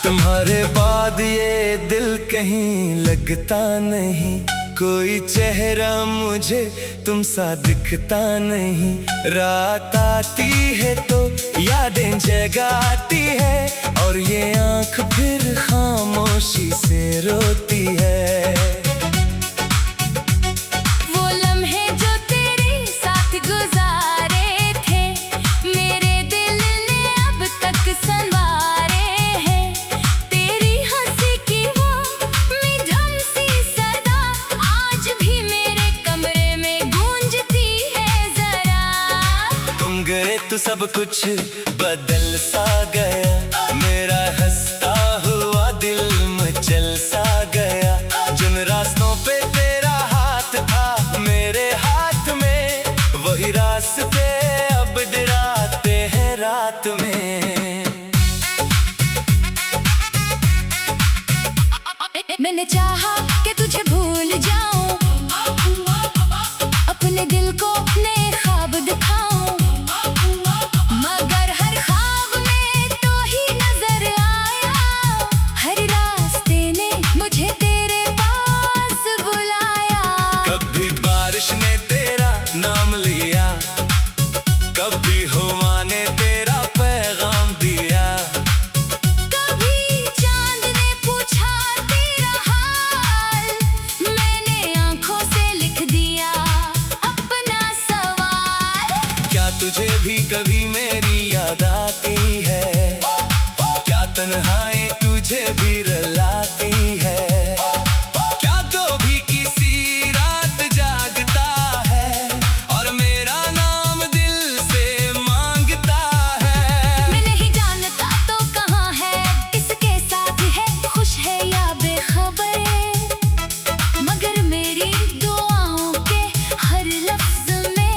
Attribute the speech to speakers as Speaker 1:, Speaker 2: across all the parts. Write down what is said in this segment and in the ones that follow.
Speaker 1: तुम्हारे बाद ये दिल कहीं लगता नहीं, कोई चेहरा मुझे तुम सा दिखता नहीं। रात आती है तो यादें जगाती है, और ये आँख फिर खामोशी से रोती है।
Speaker 2: वो लम्हे जो तेरे साथ गुजारे थे, मेरे दिल ने अब तक संवारे हैं। तेरी हंसी की वो मिठम सी सदा आज भी मेरे कमरे में गूंजती है जरा।
Speaker 1: तुम गए तो सब कुछ बदल सा गया, मेरा हंसता हुआ दिल मचल सा गया। जिन रास्तों पे तेरा हाथ था मेरे हाथ में, वही रास्ते अब डराते हैं रात में।
Speaker 2: मैंने चाहा कि तुझे भूल जाऊं, अपने दिल को नए ख्वाब दिखाऊं, मगर हर ख्वाब में तो ही नजर आया। हर रास्ते ने मुझे तेरे पास बुलाया।
Speaker 1: कभी बारिश ने तेरा नाम लिया, कभी हवा ने तेरा पैगाम दिया।
Speaker 2: कभी चांद ने पूछा तेरा हाल, मैंने आंखों से लिख दिया अपना सवाल।
Speaker 1: क्या तुझे भी कभी मेरी याद आती है? क्या तन्हाई तुझे भी रुलाती है? क्या तो भी किसी रात जागता है, और मेरा नाम दिल से मांगता है?
Speaker 2: मैं नहीं जानता तो कहाँ है, किसके साथ है, खुश है या बेखबर, मगर मेरी दुआओं के हर लफ्ज में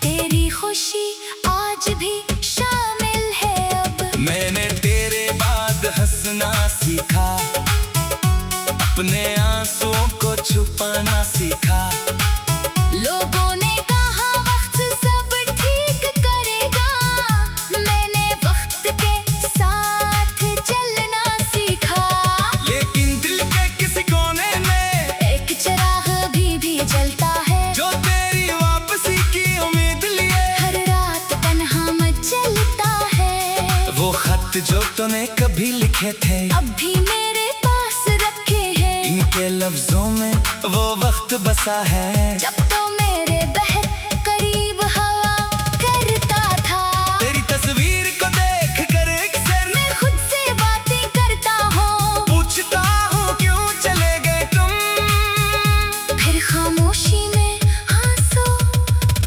Speaker 2: तेरी खुशी आज भी शामिल है। अब
Speaker 1: मैंने तेरे बाद हंसना सीखा, अपने आंसुओं को छुपाना सीखा।
Speaker 2: लोगों ने कहा वक्त सब ठीक करेगा, मैंने वक्त के साथ चलना सीखा।
Speaker 1: लेकिन दिल के किसी कोने में
Speaker 2: एक चिराग अभी भी जलता है,
Speaker 1: जो तेरी वापसी की उम्मीद लिए।
Speaker 2: हर रात तन्हा मचलता है।
Speaker 1: वो खत जो तूने कभी लिखे थे,
Speaker 2: अब भी मेरे पास रखे हैं,
Speaker 1: इनके लफ्जों में वो वक्त बसा है।
Speaker 2: जब तो मेरे बहर करीब हवा करता था।
Speaker 1: तेरी तस्वीर को देख कर अक्सर
Speaker 2: मैं खुद से बातें करता हूँ,
Speaker 1: पूछता हूँ क्यों चले गए तुम।
Speaker 2: फिर खामोशी में आंसू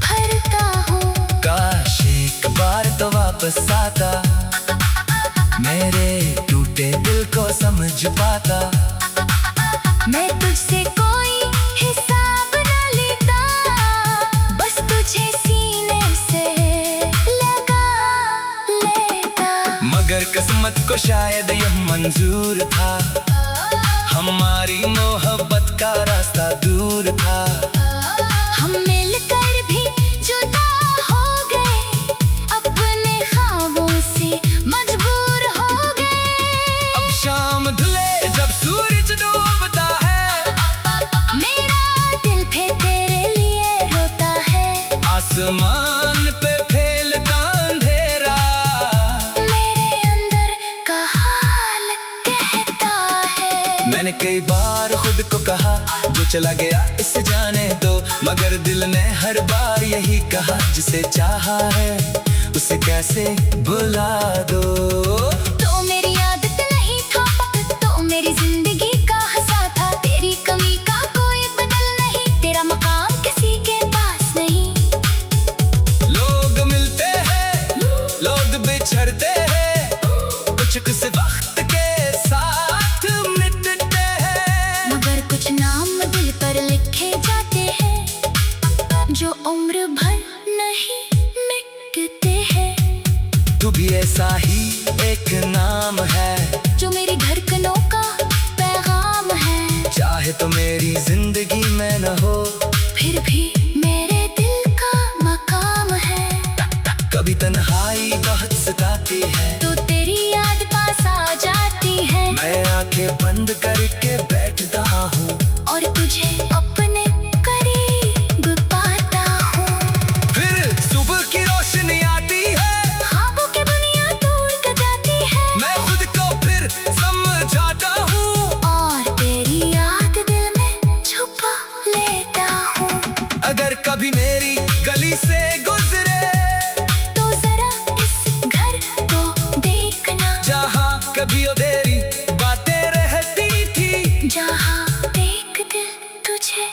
Speaker 2: भरता हूँ।
Speaker 1: काश एक बार तो वापस आता, मेरे टूटे दिल को समझ पाता।
Speaker 2: मैं तुझसे कोई हिसाब न लेता, बस तुझे सीने से लगा लेता।
Speaker 1: मगर किस्मत को शायद यह मंजूर था, हमारी मोहब्बत का रास्ता दूर था।
Speaker 2: हम मिलकर भी जुदा हो गए, अपने ख्वाबों से मजबूर हो गए।
Speaker 1: अब शाम ढले जब सूरज डूबता है,
Speaker 2: मेरा दिल फिर तेरे लिए रोता है।
Speaker 1: आसमान पे फैलता अंधेरा,
Speaker 2: मेरे अंदर का हाल कहता है।
Speaker 1: मैंने कई बार खुद को कहा जो चला गया इसे जाने दो, मगर दिल ने हर बार यही कहा जिसे चाहा है उसे कैसे भुला दो।
Speaker 2: तो मेरी आदत नहीं था, तो मेरी जिंदगी का हंसा था। तेरी कमी का कोई बदल नहीं, तेरा मकाम किसी के पास नहीं।
Speaker 1: लोग मिलते हैं, लोग बिछड़ते हैं, कुछ वक्त के साथ मिटते हैं,
Speaker 2: मगर कुछ नाम दिल पर लिखे जाते हैं। नहीं मिटते हैं।
Speaker 1: तू भी ऐसा ही एक नाम है
Speaker 2: जो मेरी धड़कनों का पैगाम है।
Speaker 1: चाहे तो मेरी जिंदगी में न हो,
Speaker 2: फिर भी मेरे दिल का मकाम है।
Speaker 1: कभी तन्हाई बहुत सताती है
Speaker 2: तो तेरी याद पास आ जाती है।
Speaker 1: मैं आंखें बंद करके बैठता हूँ
Speaker 2: और तुझे अपने करीब पाता हूँ।
Speaker 1: फिर सुबह की रोशनी आती है,
Speaker 2: ख्वाबों की बुनियाद तोड़ कर जाती है।
Speaker 1: मैं खुद को फिर समझाता हूँ
Speaker 2: और तेरी याद दिल में छुपा लेता हूँ।
Speaker 1: अगर कभी मेरी गली से गुजरे
Speaker 2: तो जरा इस घर को देखना,
Speaker 1: जहाँ कभी तेरी बातें रहती थी,
Speaker 2: जहाँ एक दिल तुझे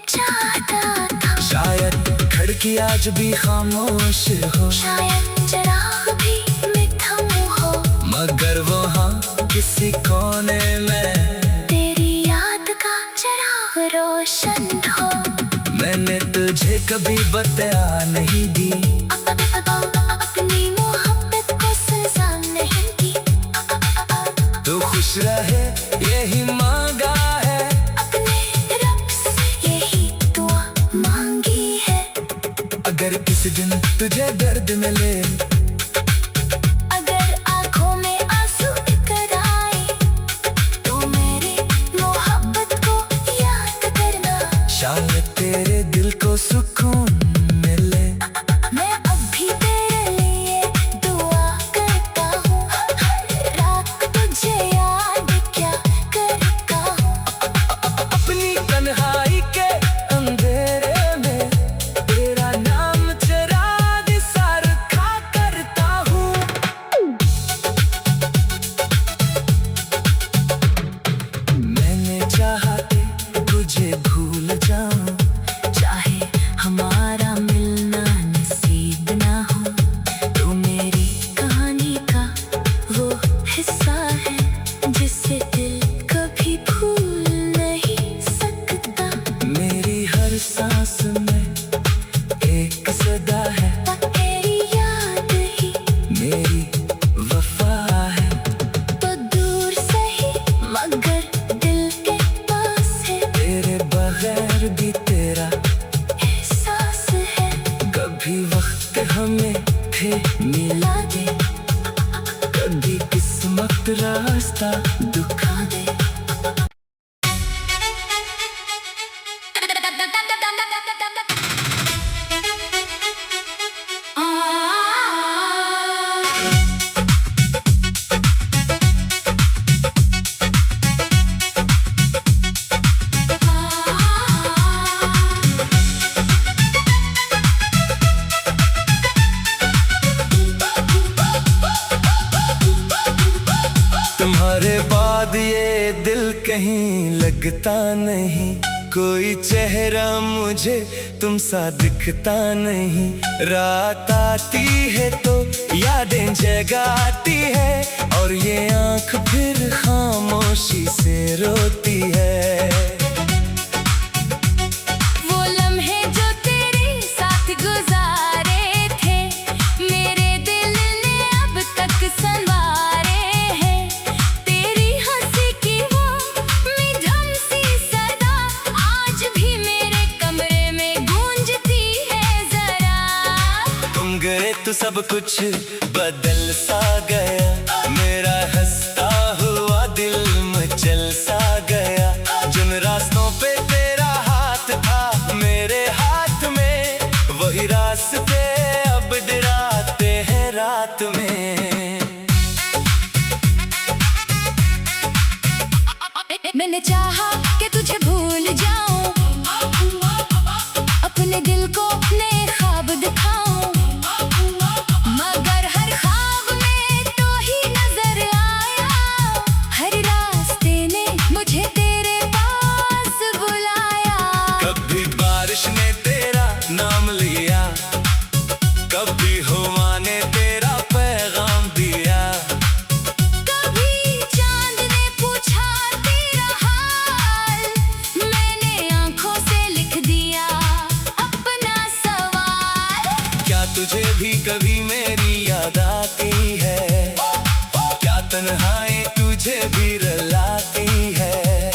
Speaker 2: चाहता था।
Speaker 1: शायद खिड़की आज भी खामोश हो,
Speaker 2: शायद चिराग भी मिथम हो,
Speaker 1: मगर वहाँ किसी कोने में
Speaker 2: तेरी याद का चिराग रोशन हो।
Speaker 1: मैंने तुझे कभी बताया नहीं दी,
Speaker 2: अपनी मोहब्बत को सजा नहीं की।
Speaker 1: तू खुश रहे यही मांगा है,
Speaker 2: अपने रब से यही दुआ मांगी है।
Speaker 1: अगर किसी दिन तुझे दर्द मिले,
Speaker 2: अगर आंखों में आंसू निकल आए, तो मेरी मोहब्बत को याद करना।
Speaker 1: शायद तेरे दिल को सुकून मिले।
Speaker 2: मैं अब भी तेरे लिए दुआ करता हूँ, हर रात तुझे याद क्या करता हूँ।
Speaker 1: अपनी तन्हाई के अंधेरे में तेरा नाम चिराग सा रखा करता हूँ। मैंने चाहा कि तुझे भूल जाऊं, चाहे हमारा मिलना नसीब ना हो। तू मेरी कहानी का वो हिस्सा है जिसे दिल कभी भूल नहीं सकता। मेरी हर सांस में एक सदा है, तेरी याद ही मेरी वफा है। तो दूर सही मगर दिल के पास है, तेरे बगैर भी तेरा एहसास है। कभी वक्त हमें फिर मिला दे, कभी किस्मत रास्ता दिखा दे। तुम्हारे बाद ये दिल कहीं लगता नहीं, कोई चेहरा मुझे तुम सा दिखता नहीं। रात आती है तो यादें जगाती है, और ये आंख फिर खामोशी से रोती है।
Speaker 2: वो लम्हे जो तेरे साथ गुजारे थे, मेरे दिल ने अब तक संवारे हैं। तेरी हंसी की वो मिठम सी सदा आज भी मेरे कमरे में गूंजती है जरा।
Speaker 1: तुम गए तो सब कुछ बदल सा गया, मेरा हंसता हुआ दिल मचल सा गया। जिन रास्तों पे तेरा हाथ था मेरे हाथ में, वही रास्ते अब डराते हैं रात में।
Speaker 2: मैंने चाहा कि तुझे भूल जाऊं, अपने दिल को नए ख्वाब दिखाऊं, मगर हर ख्वाब में तो ही नजर आया। हर रास्ते ने मुझे तेरे पास बुलाया।
Speaker 1: कभी बारिश ने तेरा नाम लिया, कभी हुआ ने तेरा पैगाम दिया।
Speaker 2: कभी चांद ने पूछा तेरा हाल, मैंने
Speaker 1: जगाती है, क्या तन्हाई तुझे भी रुलाती है,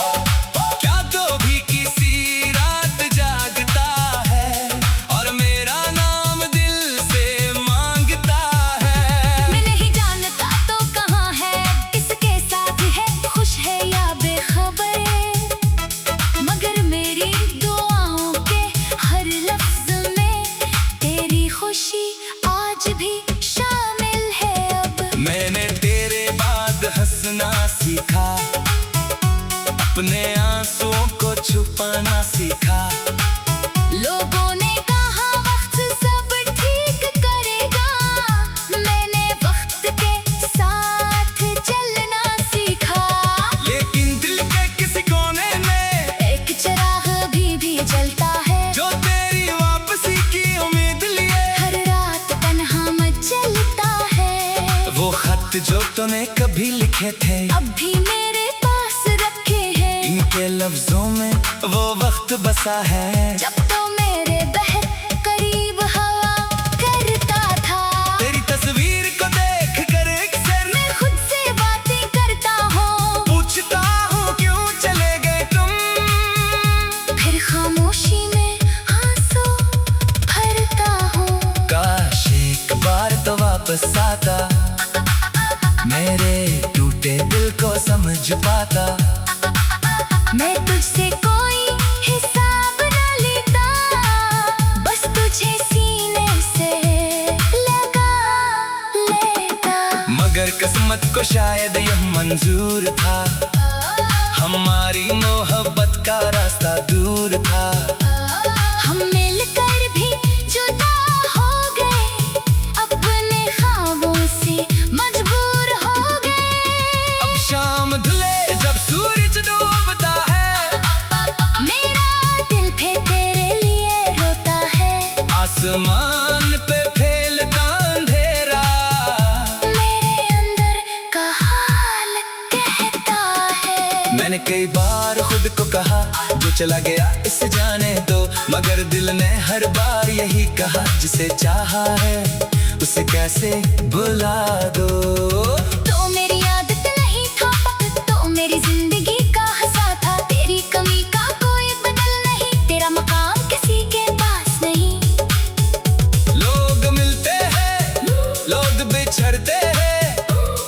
Speaker 1: क्या तो भी किसी रात जागता है और मेरा नाम दिल से मांगता है।
Speaker 2: मैं नहीं जानता तो कहाँ है, किसके साथ है, खुश है या बेखबर, मगर मेरी दुआओं के हर लफ्ज में तेरी खुशी आज भी शामिल है। अब
Speaker 1: मैंने तेरे बाद हंसना सीखा, अपने आंसुओं को छुपाना सीखा।
Speaker 2: लोगों ने कहा वक्त सब ठीक करेगा, मैंने वक्त के साथ चलना सीखा।
Speaker 1: लेकिन दिल के किसी कोने में
Speaker 2: एक चिराग भी जलता है,
Speaker 1: जो तेरी वापसी की उम्मीद लिए
Speaker 2: हर रात तन्हा मचलता है।
Speaker 1: वो खत जो तूने कभी लिखे थे,
Speaker 2: अब भी मेरे पास रखे हैं,
Speaker 1: इनके लफ्जों में वो वक्त बसा है।
Speaker 2: जब तो मेरे बहर करीब हवा करता था,
Speaker 1: तेरी तस्वीर को देख कर अक्सर
Speaker 2: मैं खुद से बातें करता हूँ,
Speaker 1: पूछता हूँ क्यों चले गए तुम।
Speaker 2: फिर खामोशी में आंसू भरता हूँ।
Speaker 1: काश एक बार तो वापस आता, मेरे टूटे दिल को समझ पाता।
Speaker 2: मैं तुझसे कोई हिसाब न लेता, बस तुझे सीने से लगा लेता।
Speaker 1: मगर किस्मत को शायद यह मंजूर था, हमारी मोहब्बत का रास्ता दूर था।
Speaker 2: हम मिलकर भी जुदा हो गए, अपने ख्वाबों से मजबूर हो गए।
Speaker 1: अब शाम ढले जब सूरज डूबता है,
Speaker 2: मेरा दिल फिर तेरे लिए रोता है,
Speaker 1: आसमान पे फैलता अंधेरा,
Speaker 2: मेरे अंदर का हाल कहता है।
Speaker 1: मैंने कई बार खुद को कहा जो चला गया इसे जाने दो, मगर दिल ने हर बार यही कहा जिसे चाहा है उसे कैसे भुला दो।
Speaker 2: तो मेरी आदत नहीं था, तो मेरी जिंदगी का हंसा था, तेरी कमी का कोई बदल नहीं, तेरा मकाम किसी के पास नहीं।
Speaker 1: लोग मिलते हैं, लोग बिछड़ते हैं,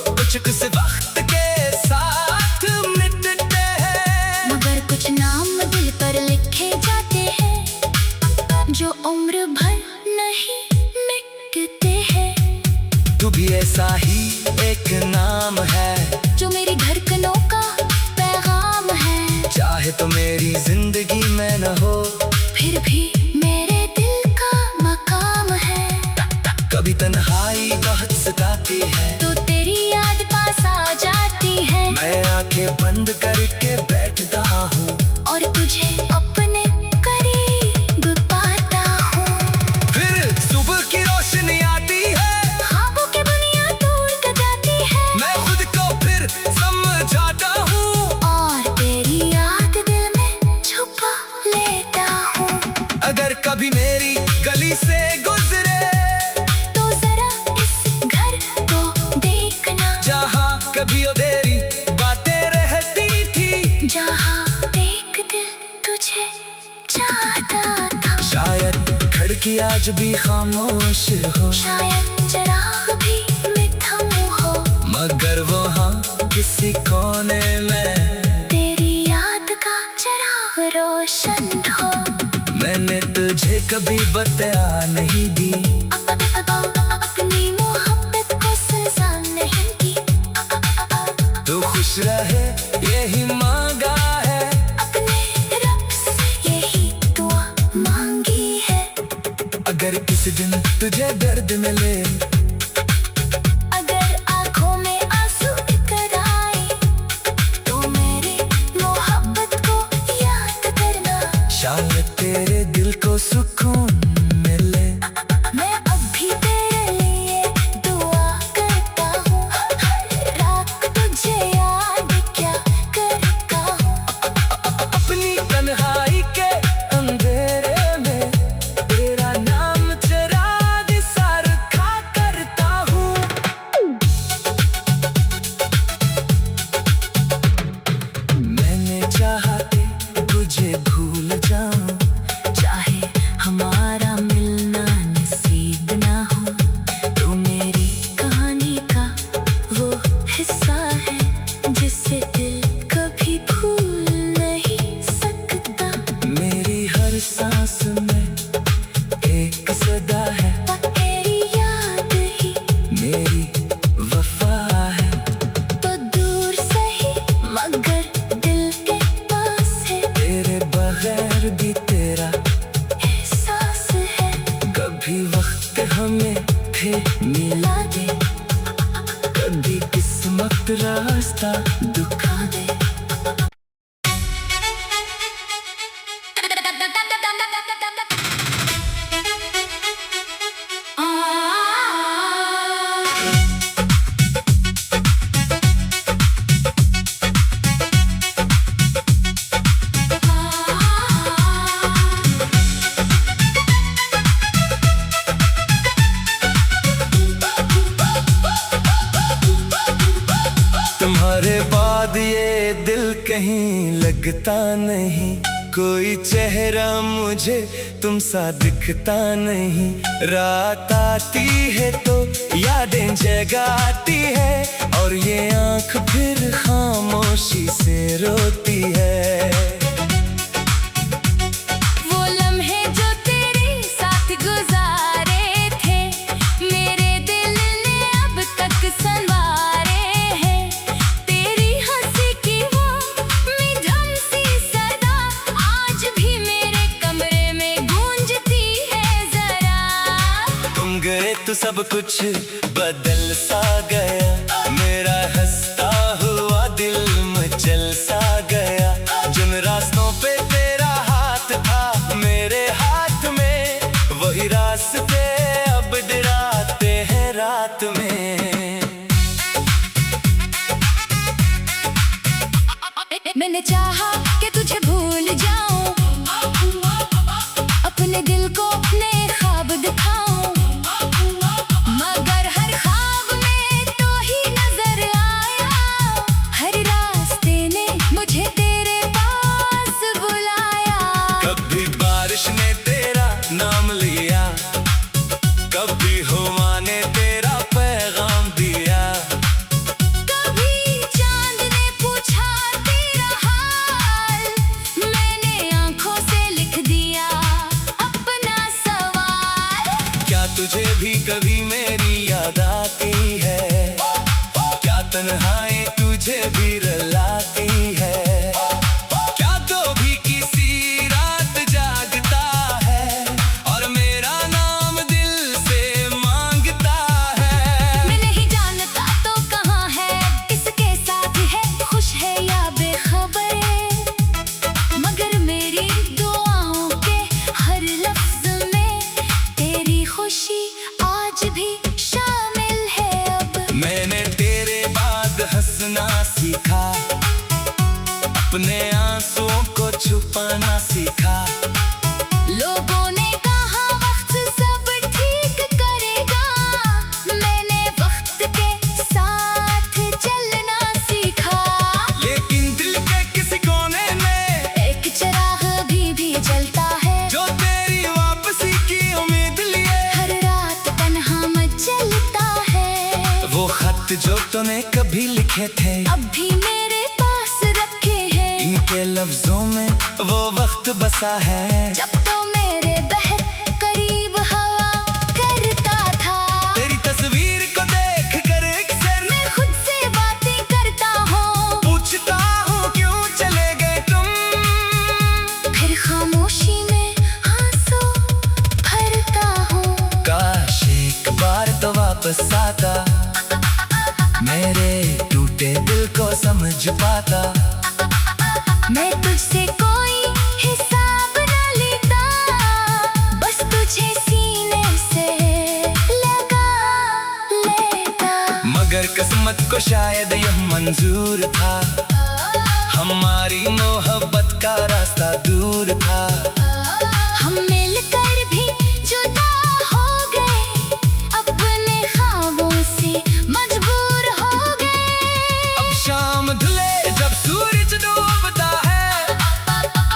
Speaker 1: कुछ वक्त के साथ मिटते हैं,
Speaker 2: मगर कुछ नाम दिल पर लिखे जाते हैं, जो उम्र भर नहीं मिटते हैं।
Speaker 1: तू भी ऐसा ही एक नाम है,
Speaker 2: जो मेरी धड़कनों का पैगाम है,
Speaker 1: चाहे तो मेरी जिंदगी में न हो,
Speaker 2: फिर भी मेरे दिल का मकाम है।
Speaker 1: कभी तन्हाई बहुत सताती है,
Speaker 2: तो तेरी याद पास आ जाती है,
Speaker 1: मैं आंखें बंद करके बैठता हूँ
Speaker 2: और तुझे अपने करीब पाता हूँ।
Speaker 1: फिर सुबह की रोशनी आती है,
Speaker 2: ख्वाबों की बुनियाद तोड़ कर जाती है,
Speaker 1: मैं खुद को फिर समझाता हूँ,
Speaker 2: और तेरी याद दिल में छुपा लेता हूँ।
Speaker 1: अगर कभी मेरी गली से गुजरे
Speaker 2: तो जरा इस घर को देखना,
Speaker 1: जहाँ कभी तेरी बातें रहती थी,
Speaker 2: जहाँ एक दिल तुझे चाहता था।
Speaker 1: शायद खिड़की आज भी खामोश हो,
Speaker 2: शायद चिराग भी मिथम हो,
Speaker 1: मगर वहाँ किसी कोने में
Speaker 2: तेरी याद का चिराग रोशन हो।
Speaker 1: मैंने तुझे कभी बता नहीं दी,
Speaker 2: अपनी मोहब्बत को सजा नहीं दी,
Speaker 1: तू खुश रहे यही मांगा है,
Speaker 2: अपने रब से यही दुआ मांगी है।
Speaker 1: अगर किसी दिन तुझे दर्द मिले,
Speaker 2: अगर आंखों में आंसू इकर आए, तो मेरी मोहब्बत को याद करना,
Speaker 1: शायद तेरे दिल को सुकून मिले।
Speaker 2: मैं अब भी तेरे लिए दुआ करता हूँ, हर रात तुझे याद क्या करता हूँ।
Speaker 1: अपनी तन्हाई के अंधेरे में तेरा नाम चिराग सा रखा करता हूँ। बगैर भी तेरा
Speaker 2: एहसास है।
Speaker 1: कभी वक्त हमें फिर मिला दे, कभी किस्मत रास्ता दिखा दे। तुम्हारे बाद ये दिल कहीं लगता नहीं, कोई चेहरा मुझे तुम सा दिखता नहीं। रात आती है तो यादें जगाती है, और ये आँख फिर खामोशी से रोती है।
Speaker 2: वो लम्हे जो तेरे साथ गुजारे थे, मेरे दिल ने अब तक संवारे हैं। तेरी हंसी की वो मीठम सी सदा आज भी मेरे कमरे में गूंजती है जरा।
Speaker 1: तुम गए तो सब कुछ बदल सा गया, मेरा हंसता हुआ दिल मचल सा गया। जिन रास्तों पे तेरा हाथ था मेरे हाथ में, वही रास्ते अब डराते हैं रात में।
Speaker 2: मैंने चाहा कि तुझे भूल जाऊं, अपने दिल को नए ख्वाब दिखाऊं, मगर हर ख्वाब में तो ही नजर आया। हर रास्ते ने मुझे तेरे पास बुलाया।
Speaker 1: कभी बारिश ने तेरा नाम लिया, कभी हवा ने तेरा पैगाम दिया।
Speaker 2: कभी चांद ने पूछा तेरा हाल, मैंने आंखों से लिख दिया अपना सवाल।
Speaker 1: क्या तुझे भी कभी मेरी याद आती है? क्या तन्हाई तुझे भी रुलाती है? क्या तो भी किसी रात जागता है, और मेरा नाम दिल से मांगता है।
Speaker 2: मैं नहीं जानता तो कहाँ है, किसके साथ है, खुश है या बेखबर, मगर मेरी दुआओं के हर लफ्ज में तेरी खुशी आज भी शामिल है अब।
Speaker 1: मैंने तेरे बाद हंसना सीखा, अपने आंसुओं को छुपाना सीखा।
Speaker 2: लोगों ने कहा वक्त सब ठीक करेगा, मैंने वक्त के साथ चलना सीखा।
Speaker 1: लेकिन दिल के किसी कोने में
Speaker 2: एक चिराग भी जलता है,
Speaker 1: जो तेरी वापसी की उम्मीद लिए
Speaker 2: हर रात तन्हा मचलता है।
Speaker 1: वो खत जो तूने कभी लिखे थे,
Speaker 2: अब भी मेरे पास रखे हैं,
Speaker 1: इनके लफ्जों में वो वक्त बसा है।
Speaker 2: जब तो मेरे बहर करीब हवा करता था।
Speaker 1: तेरी तस्वीर को देख कर अक्सर
Speaker 2: मैं खुद से बातें करता हूँ,
Speaker 1: पूछता हूँ क्यों चले गए तुम।
Speaker 2: फिर खामोशी में आंसू भरता हूँ।
Speaker 1: काश एक बार तो वापस आता, मेरे टूटे दिल को समझ पाता।
Speaker 2: मैं तुझसे कोई हिसाब न लेता, बस तुझे सीने से लगा लेता।
Speaker 1: मगर किस्मत को शायद यह मंजूर था, हमारी मोहब्बत का रास्ता दूर था।
Speaker 2: हम मिलकर भी जुदा हो गए, अपने ख्वाबों से मजबूर हो गए।
Speaker 1: अब शाम ढले जब सूरज डूबता है,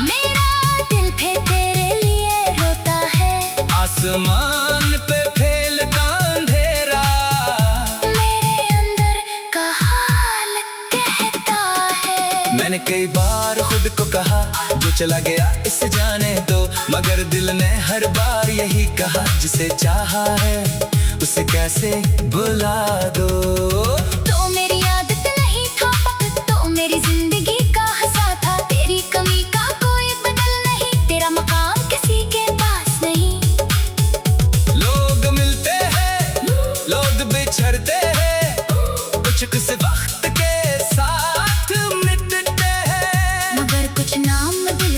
Speaker 2: मेरा दिल फिर तेरे लिए रोता है।
Speaker 1: आसमान पे फैलता अंधेरा,
Speaker 2: मेरे अंदर का हाल कहता है।
Speaker 1: मैंने कई बार खुद को कहा जो चला गया इसे जाने दो, मगर दिल ने हर बार यही कहा जिसे चाहा है उसे कैसे बुला दो।
Speaker 2: तो मेरी आदत नहीं था, तो मेरी जिंदगी का हंसा था, तेरी कमी का कोई बदल नहीं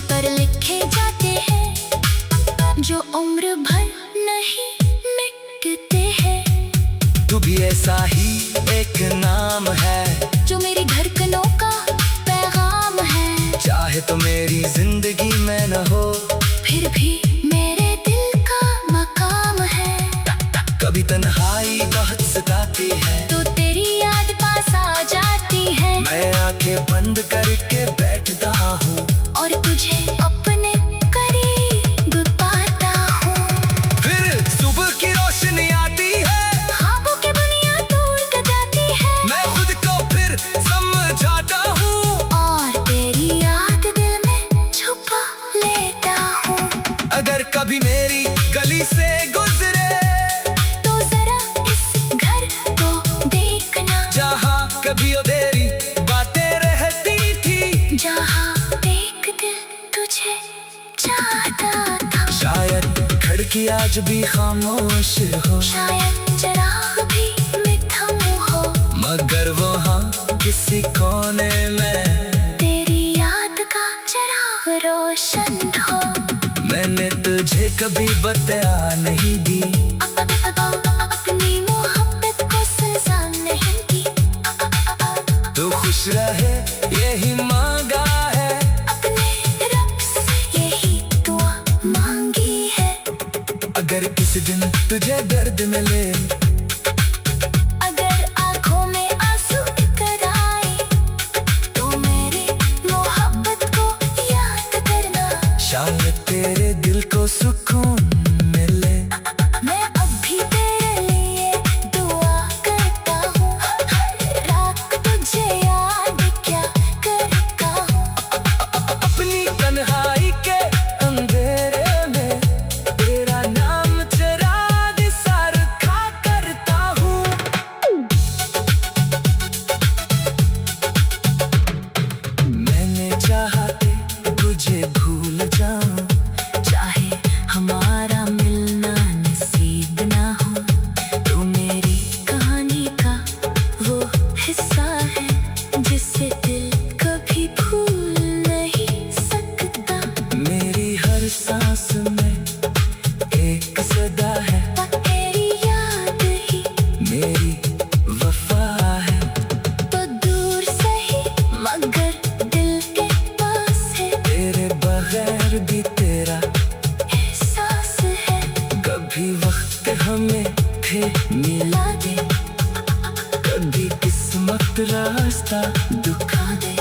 Speaker 2: पर लिखे जाते हैं जो उम्र भर नहीं मिटते हैं।
Speaker 1: तू भी ऐसा ही एक नाम है
Speaker 2: जो मेरी धड़कनों का पैगाम है।
Speaker 1: चाहे तो मेरी जिंदगी में न हो,
Speaker 2: फिर भी मेरे दिल का मकाम है।
Speaker 1: कभी तन्हाई बहुत सताती है
Speaker 2: तो तेरी याद पास आ जाती है।
Speaker 1: मैं आंखें बंद करके बैठता हूँ
Speaker 2: और तुझे अपने करीब पाता हूँ।
Speaker 1: फिर सुबह की रोशनी आती है,
Speaker 2: ख्वाबों की बुनियाद तोड़ कर जाती है।
Speaker 1: मैं खुद को फिर समझाता हूँ
Speaker 2: और तेरी याद दिल में छुपा लेता हूँ।
Speaker 1: अगर कभी मेरी गली से गुजरे
Speaker 2: तो जरा इस घर को देखना,
Speaker 1: जहाँ कभी तेरी बातें रहती थी,
Speaker 2: जहाँ एक दिल तुझे चाहता था।
Speaker 1: शायद खिड़की आज भी खामोश हो,
Speaker 2: शायद चिराग भी मिथम हो,
Speaker 1: मगर वहाँ किसी कोने में
Speaker 2: तेरी याद का चिराग रोशन हो।
Speaker 1: मैंने तुझे कभी बता नहीं दी,
Speaker 2: अपनी मोहब्बत को सजा नहीं दी।
Speaker 1: तू खुश रहे यही मांगा है,
Speaker 2: अपने रब से यही दुआ मांगी है।
Speaker 1: अगर किसी दिन तुझे दर्द मिले,
Speaker 2: अगर आंखों में आंसू इतर आए, तो मेरी मोहब्बत को याद करना।
Speaker 1: शायद तेरे दिल को सुकून मिले।
Speaker 2: मैं अब भी तेरे लिए दुआ करता हूँ, हर रात तुझे याद क्या करता हूँ।
Speaker 1: अपनी तन्हाई के अंधेरे में तेरा नाम चिराग सा रखा करता हूँ। मैंने चाहा कि तुझे भूल जाऊं, चाहे हमारा मिलना नसीब ना हो। तू मेरी कहानी का वो हिस्सा है जिसे दिल कभी भूल नहीं सकता। मेरी हर सांस में एक सदा है, तेरी याद ही मेरी वफा है। तो दूर सही मगर दिल के पास है, तेरे बगैर भी तेरा एहसास है। कभी वक्त हमें फिर मिला दे, कभी किस्मत रास्ता दिखा दे।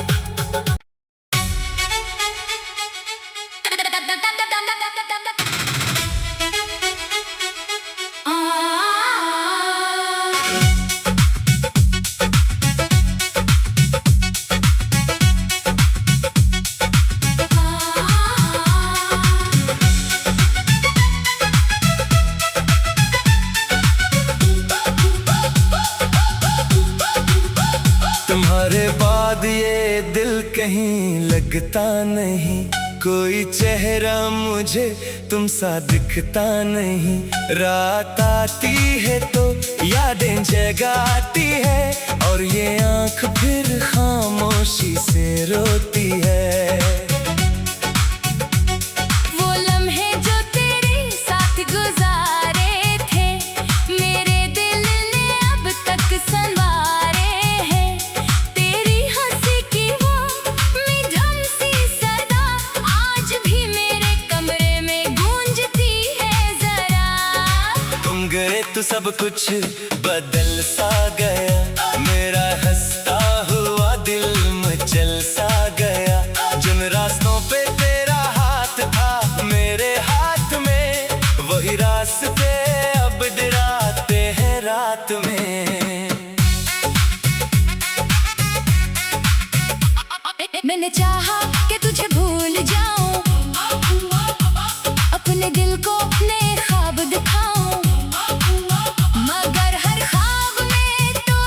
Speaker 1: तुम्हारे बाद ये दिल कहीं लगता नहीं, कोई चेहरा मुझे तुम सा दिखता नहीं। रात आती है तो यादें जगाती है, और ये आँख फिर खामोशी से रोती है।
Speaker 2: वो लम्हे जो तेरे साथ गुजारे थे, मेरे दिल ने अब तक संवारे हैं। तेरी हंसी की वो मिठम सी सदा आज भी मेरे कमरे में गूंजती है जरा।
Speaker 1: तुम गए तो सब कुछ बदल सा गया, मेरा हंसता हुआ दिल मचल सा गया। जिन रास्तों पे तेरा हाथ था मेरे हाथ में, वही रास्ते अब डराते हैं रात में।
Speaker 2: मैंने चाहा कि तुझे भूल जाऊं, अपने दिल को नए ख्वाब दिखाऊं, मगर हर ख्वाब में तो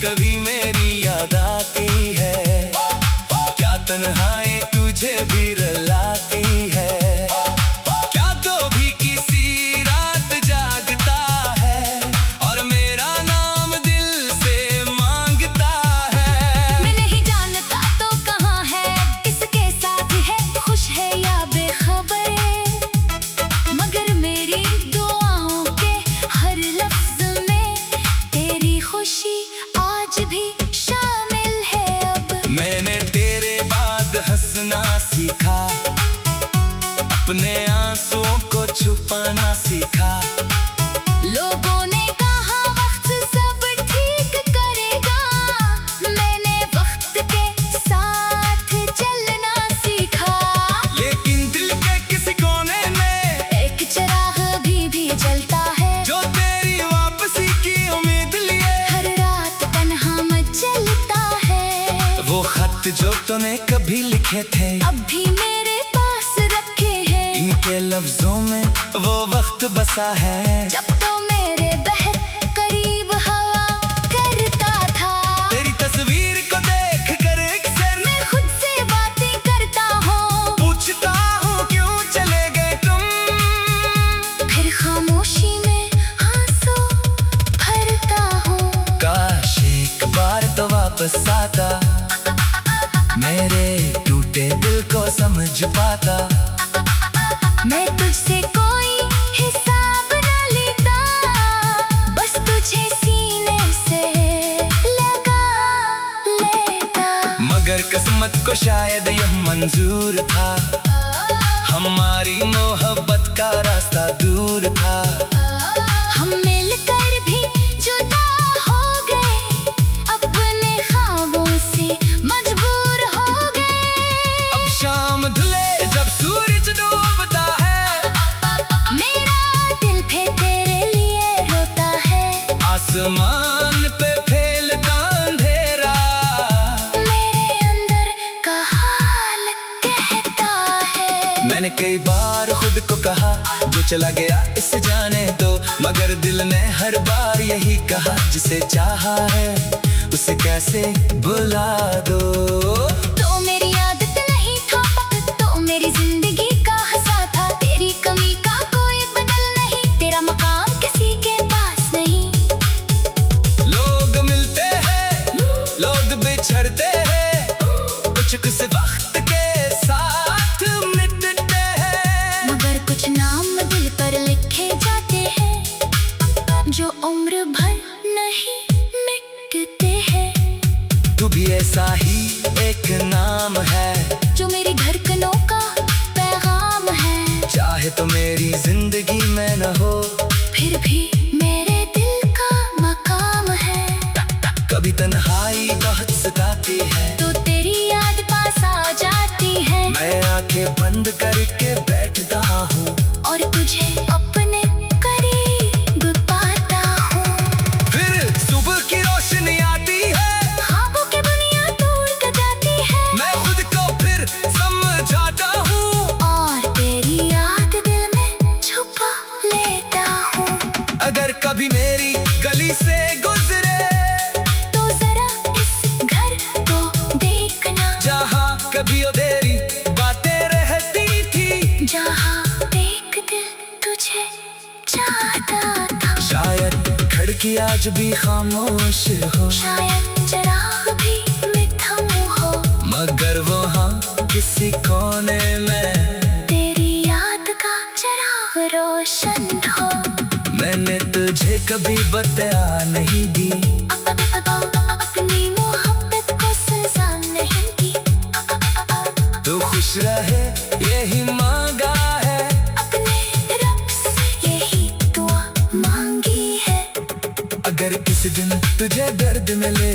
Speaker 1: कभी मेरी याद आती है, क्या तन्हाई तुझे भी रुलाती है, क्या तो भी किसी रात जागता है और मेरा नाम दिल से मांगता है।
Speaker 2: मैं नहीं जानता तो कहाँ है, किसके साथ है, खुश है या बेखबर, मगर मेरी दुआओं के हर लफ्ज में तेरी खुशी आज भी शामिल है। अब
Speaker 1: मैंने तेरे बाद हंसना सीखा, अपने आंसुओं को छुपाना सीखा।
Speaker 2: लोगों ने कहा वक्त सब ठीक करेगा, मैंने वक्त के साथ चलना सीखा।
Speaker 1: लेकिन दिल के किसी कोने में
Speaker 2: एक चिराग अभी भी जलता है,
Speaker 1: जो तेरी वापसी की उम्मीद लिए
Speaker 2: हर रात तन्हा मचलता है।
Speaker 1: वो खत जो तूने कभी लिखे थे
Speaker 2: अब भी मेरे पास रखे हैं,
Speaker 1: इनके लफ्जों में वो वक्त बसा है,
Speaker 2: जब तो मेरे बहर करीब हवा करता था।
Speaker 1: तेरी तस्वीर को देख कर अक्सर
Speaker 2: मैं खुद से बातें करता हूँ,
Speaker 1: पूछता हूँ क्यों चले गए तुम।
Speaker 2: फिर खामोशी में आंसू भरता हूँ।
Speaker 1: काश एक बार तो वापस आता, मेरे टूटे दिल को समझ पाता।
Speaker 2: मैं तुझसे कोई हिसाब न लेता, बस तुझे सीने से लगा लेता।
Speaker 1: मगर किस्मत को शायद यह मंजूर था, हमारी मोहब्बत का रास्ता दूर था।
Speaker 2: हम मिलकर भी जुदा हो गए, अपने ख्वाबों से मजबूर हो गए।
Speaker 1: अब शाम ढले जब सूरज डूबता है,
Speaker 2: मेरा दिल फिर तेरे लिए रोता है।
Speaker 1: आसमान पे फैलता अंधेरा,
Speaker 2: मेरे अंदर का हाल कहता है।
Speaker 1: मैंने कई बार खुद को कहा जो चला गया इसे जाने दो, मगर दिल ने हर बार यही कहा जिसे चाहा है उसे कैसे भुला दो।
Speaker 2: तो मेरी आदत नहीं था, तो मेरी जिंदगी का हंसा था। तेरी कमी का कोई बदल नहीं, तेरा मकाम किसी के पास नहीं।
Speaker 1: लोग मिलते हैं, लोग बिछड़ते हैं, कुछ वक्त के साथ मिटते हैं,
Speaker 2: मगर कुछ नाम दिल पर लिखे जाते हैं, जो उम्र भर नहीं मिटते हैं।
Speaker 1: तू भी ऐसा ही एक नाम है,
Speaker 2: जो मेरी धड़कनों का पैगाम है।
Speaker 1: चाहे तो मेरी जिंदगी में न हो,
Speaker 2: फिर भी मेरे दिल का मकाम है।
Speaker 1: कभी तन्हाई बहुत सताती है,
Speaker 2: तो तेरी याद पास आ जाती है,
Speaker 1: मैं आंखें बंद करके बैठता हूँ
Speaker 2: और तुझे अपने करीब पाता हूँ।
Speaker 1: फिर सुबह की रोशनी आती है,
Speaker 2: ख्वाबों की दुनिया दूर कर जाती है,
Speaker 1: मैं खुद को फिर समझाता हूँ,
Speaker 2: और तेरी याद दिल में छुपा लेता हूँ।
Speaker 1: अगर कभी मेरी गली से गुजरे
Speaker 2: तो जरा इस घर को देखना,
Speaker 1: जहाँ कभी तेरी बातें रहती थी,
Speaker 2: जहाँ एक दिल तुझे चाहता था।
Speaker 1: शायद खिड़की आज भी खामोश हो,
Speaker 2: शायद चिराग भी मिथम हो,
Speaker 1: मगर वहाँ किसी कोने में
Speaker 2: तेरी याद का चिराग रोशन हो।
Speaker 1: मैंने तुझे कभी बताया नहीं दी,
Speaker 2: अपनी मोहब्बत को सजा नहीं की,
Speaker 1: तू खुश रहे यही मांगा है,
Speaker 2: अपने रब से यही दुआ मांगी है।
Speaker 1: अगर किसी दिन तुझे दर्द मिले,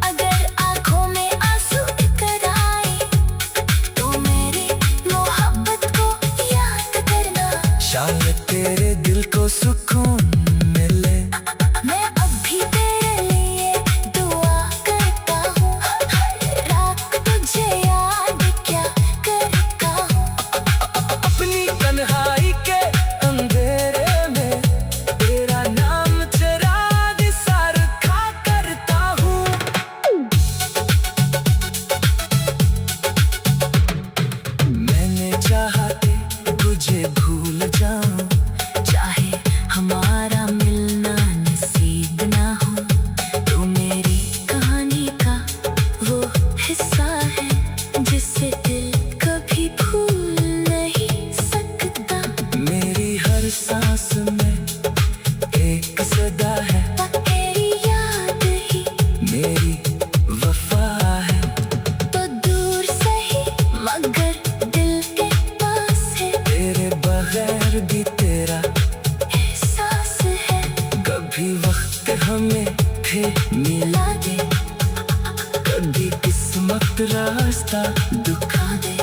Speaker 2: अगर आंखों में आंसू इकर आए, तो मेरी मोहब्बत को याद करना,
Speaker 1: शायद तेरे दिल को सुकून मिले।
Speaker 2: मैं अब भी तेरे लिए दुआ करता हूँ, हर रात तुझे याद क्या करता हूँ।
Speaker 1: अपनी तन्हाई के अंधेरे में तेरा नाम चिराग सा रखा तुझे भूल जाऊं,
Speaker 2: चाहे हमारा मिलना नसीब ना हो, तू मेरी कहानी का वो हिस्सा है जिसे दिल कभी भूल नहीं सकता।
Speaker 1: मेरी हर सांस में एक सदा है,
Speaker 2: तेरी याद ही
Speaker 1: मेरी वफा है।
Speaker 2: तो दूर सही मगर दिल के पास है,
Speaker 1: तेरे बगैर भी तेरा
Speaker 2: एहसास है।
Speaker 1: कभी वक्त हमें फिर मिला दे, कभी किस्मत रास्ता दुखा दे।